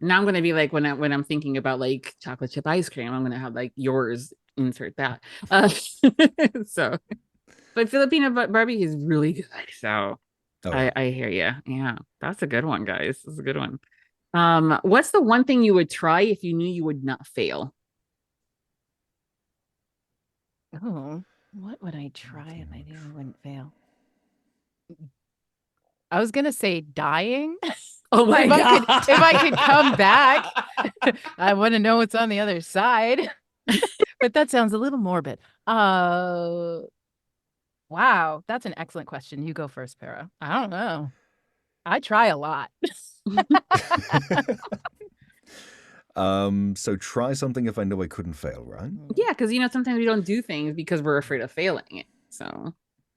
Now I'm gonna be like when I'm thinking about like chocolate chip ice cream, I'm gonna have like yours insert that. So, but Filipino barbecue is really good. So Oh, I hear you. Yeah, that's a good one, guys. That's a good one. What's the one thing you would try if you knew you would not fail? Oh, what would I try if I knew I wouldn't fail? I was gonna say dying. Oh my God. If I could come back, I want to know what's on the other side. But that sounds a little morbid. Wow, that's an excellent question. You go first, Para. I don't know. I try a lot. So try something if I know I couldn't fail, right? Yeah, because sometimes we don't do things because we're afraid of failing it. So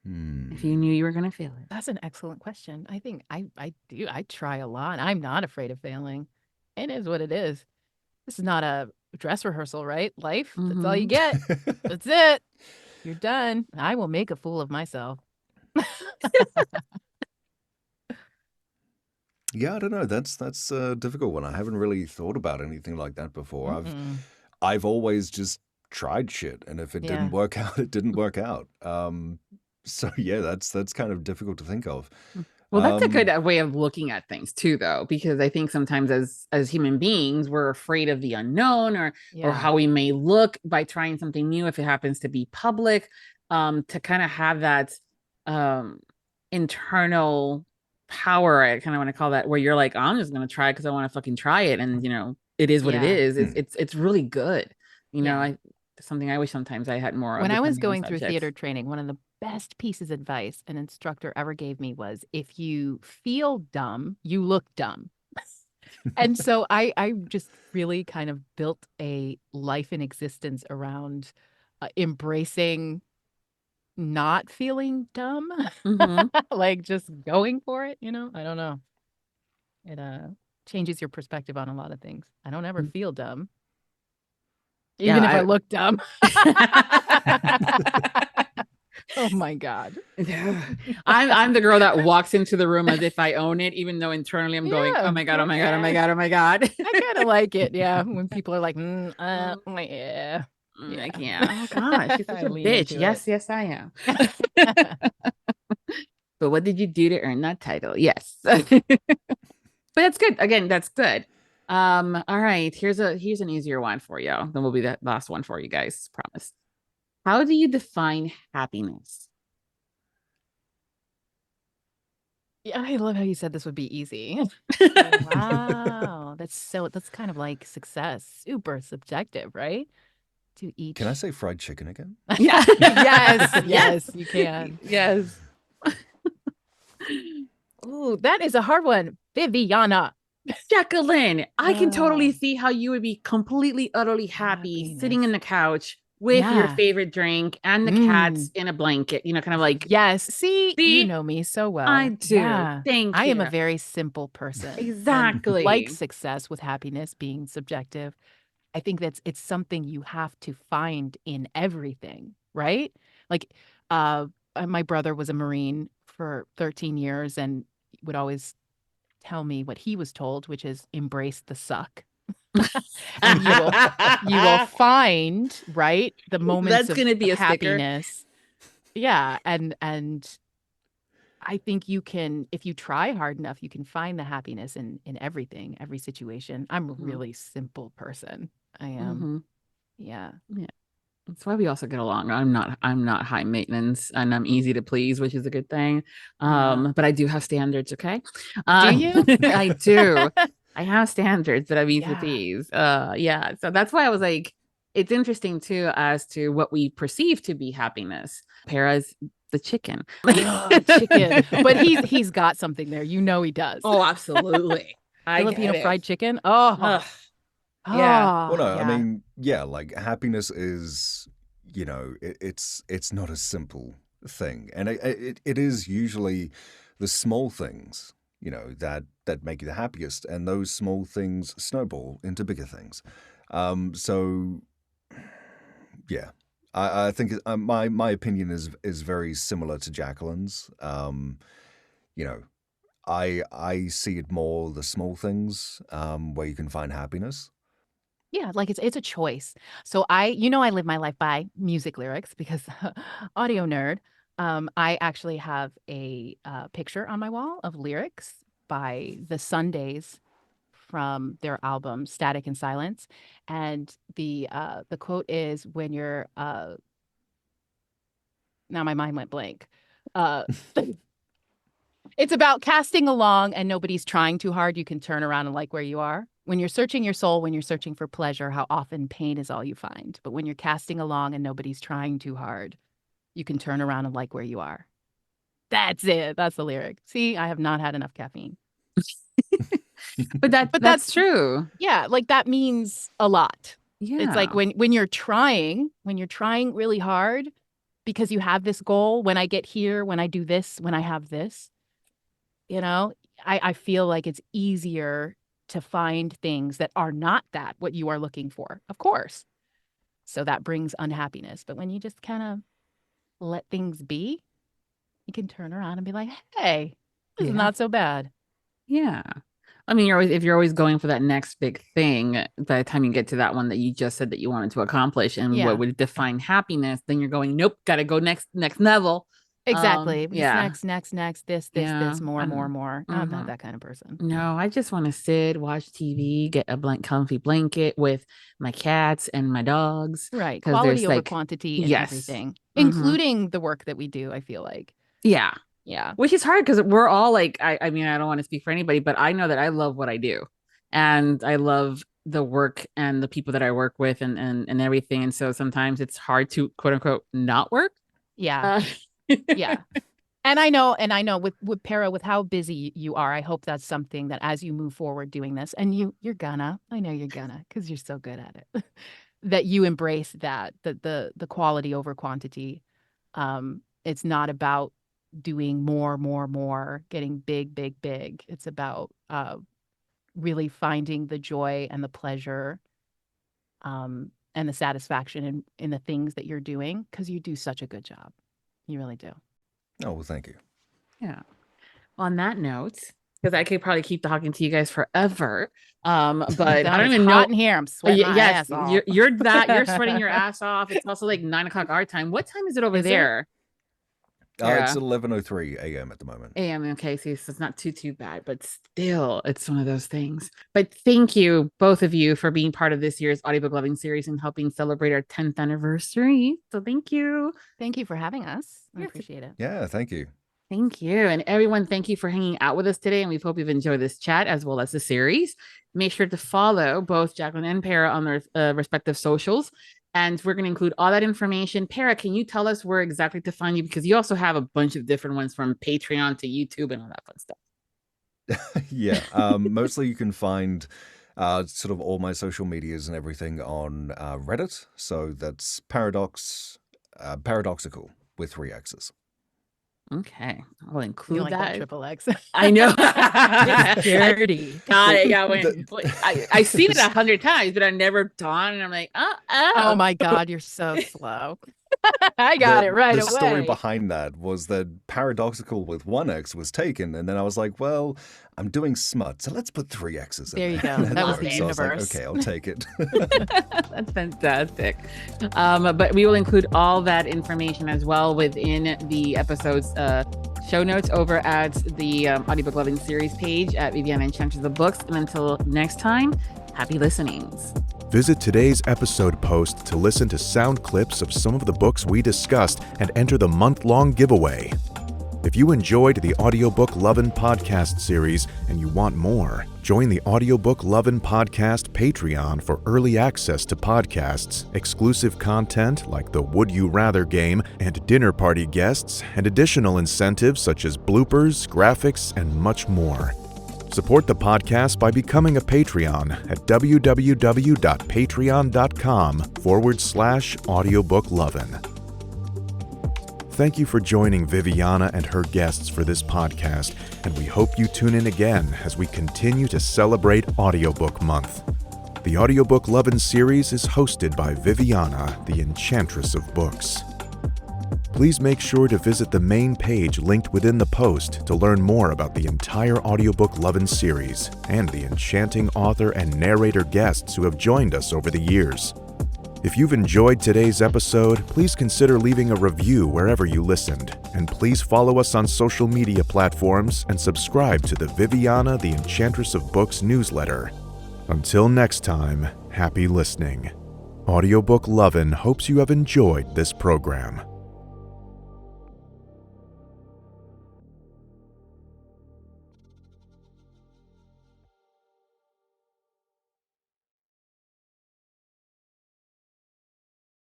if you knew you were gonna fail it. That's an excellent question. I think I do. I try a lot. I'm not afraid of failing. It is what it is. This is not a dress rehearsal, right? Life, that's all you get. That's it. You're done. I will make a fool of myself. Yeah, I don't know. That's a difficult one. I haven't really thought about anything like that before. I've always just tried shit, and if it didn't work out, it didn't work out. So yeah, that's kind of difficult to think of. Well, that's a good way of looking at things too, though, because I think sometimes as human beings, we're afraid of the unknown or how we may look by trying something new if it happens to be public, to kind of have that internal power, I kind of want to call that, where you're like, I'm just going to try because I want to fucking try it. And, it is what it is. It's really good. Something I wish sometimes I had more of. When I was going through theater training, one of the best pieces of advice an instructor ever gave me was, if you feel dumb, you look dumb. And so I just really kind of built a life and existence around embracing not feeling dumb, like just going for it, I don't know. It changes your perspective on a lot of things. I don't ever feel dumb. Even if I look dumb. Oh my God. I'm the girl that walks into the room as if I own it, even though internally I'm going, oh my God, oh my God, oh my God, oh my God. I kind of like it, yeah. When people are like, yeah. I can't. Oh gosh, she's such a bitch. Yes, yes, I am. But what did you do to earn that title? Yes. But that's good. Again, that's good. All right. Here's an easier one for you. Then will be the last one for you guys. Promise. How do you define happiness? Yeah, I love how you said this would be easy. Wow. That's kind of like success. Super subjective, right? To each. Can I say fried chicken again? Yeah. Yes, you can. Yes. Ooh, that is a hard one. Viviana. Jaclyn, I can totally see how you would be completely, utterly happy sitting in the couch with your favorite drink and the cats in a blanket, kind of like. Yes. See, you know me so well. I do. Yeah. Thank you. I am a very simple person. Exactly. Like success with happiness being subjective. I think it's something you have to find in everything, right? Like, my brother was a Marine for 13 years and would always tell me what he was told, which is embrace the suck. And you will find, right, the moments that's gonna be a happiness. Sticker. Yeah, and I think you can, if you try hard enough, you can find the happiness in everything, every situation. I'm a really simple person. I am. Yeah. That's why we also get along. I'm not high maintenance and I'm easy to please, which is a good thing. But I do have standards, okay? Do you? I do. I have standards that I'm easy to please. So that's why I was like, it's interesting too as to what we perceive to be happiness. Paras the chicken. Chicken. But he's got something there. He does. Oh, absolutely. Filipino fried chicken. Oh. Yeah. Well, no, I mean, like happiness is, it's not a simple thing. And it is usually the small things, that make you the happiest. And those small things snowball into bigger things. So, yeah, I think my opinion is very similar to Jaclyn's. I see it more the small things where you can find happiness. Yeah, like it's a choice. So I live my life by music lyrics because audio nerd. I actually have a picture on my wall of lyrics by the Sundays from their album Static and Silence, and the quote is when you're now my mind went blank. It's about casting along and nobody's trying too hard. You can turn around and like where you are. When you're searching your soul, when you're searching for pleasure, how often pain is all you find. But when you're casting along and nobody's trying too hard, you can turn around and like where you are. That's it. That's the lyric. See, I have not had enough caffeine. But that's true. Yeah, like that means a lot. Yeah. It's like when you're trying really hard because you have this goal, when I get here, when I do this, when I have this, I feel like it's easier to find things that are not that what you are looking for, of course. So that brings unhappiness. But when you just kind of let things be, you can turn around and be like, hey, this is not so bad. Yeah. I mean, if you're always going for that next big thing, by the time you get to that one that you just said that you wanted to accomplish and what would define happiness, then you're going, nope, gotta go next level. Exactly. Next, this, more. I'm not that kind of person. No, I just want to sit, watch TV, get a comfy blanket with my cats and my dogs. Right. Quality over quantity and everything, including the work that we do, I feel like. Yeah. Yeah. Which is hard because we're all like, I mean, I don't want to speak for anybody, but I know that I love what I do. And I love the work and the people that I work with and everything. And so sometimes it's hard to quote unquote not work. Yeah. Yeah. And I know with Para, with how busy you are, I hope that's something that as you move forward doing this, and you're gonna, I know you're gonna, because you're so good at it, that you embrace that the quality over quantity. It's not about doing more, getting big. It's about really finding the joy and the pleasure, and the satisfaction in the things that you're doing, because you do such a good job. You really do. Oh, well, thank you. Yeah. On that note, because I could probably keep talking to you guys forever, but I don't even know. In here, I'm sweating my ass off. You're sweating your ass off. It's also like 9:00 our time. What time is it over there? It's 11:03 a.m. at the moment. A.m. Okay, so it's not too bad, but still, it's one of those things. But thank you, both of you, for being part of this year's Audiobook Lovin Series and helping celebrate our 10th anniversary. So thank you. Thank you for having us. I appreciate it. Yeah, thank you. Thank you. And everyone, thank you for hanging out with us today. And we hope you've enjoyed this chat as well as the series. Make sure to follow both Jaclyn and Para on their respective socials. And we're going to include all that information. Para, can you tell us where exactly to find you? Because you also have a bunch of different ones, from Patreon to YouTube and all that fun stuff. Yeah. Mostly you can find sort of all my social medias and everything on Reddit. So that's Paradoxical with 3 X's. Okay, I'll include that. Triple X. I know. Dirty. Got it. Yeah, I've seen it 100 times, but I never dawned. And I'm like, oh my God, you're so slow. I got it right away. The story behind that was that Paradoxical with 1 X was taken, and then I was like, well, I'm doing smut, so let's put 3 X's in there. There you go. That was the universe. I was like, okay, I'll take it. That's fantastic. But we will include all that information as well within the episode's show notes over at the Audiobook Lovin Series page at Viviana Enchantress of Books. And until next time, happy listenings. Visit today's episode post to listen to sound clips of some of the books we discussed and enter the month-long giveaway. If you enjoyed the Audiobook Lovin podcast series and you want more, join the Audiobook Lovin podcast Patreon for early access to podcasts, exclusive content like the Would You Rather game and dinner party guests, and additional incentives such as bloopers, graphics, and much more. Support the podcast by becoming a Patreon at www.patreon.com/audiobooklovin. Thank you for joining Viviana and her guests for this podcast, and we hope you tune in again as we continue to celebrate Audiobook Month. The Audiobook Lovin Series is hosted by Viviana, the Enchantress of Books. Please make sure to visit the main page linked within the post to learn more about the entire Audiobook Lovin Series and the enchanting author and narrator guests who have joined us over the years. If you've enjoyed today's episode, please consider leaving a review wherever you listened, and please follow us on social media platforms and subscribe to the Viviana the Enchantress of Books newsletter. Until next time, happy listening. Audiobook Lovin hopes you have enjoyed this program.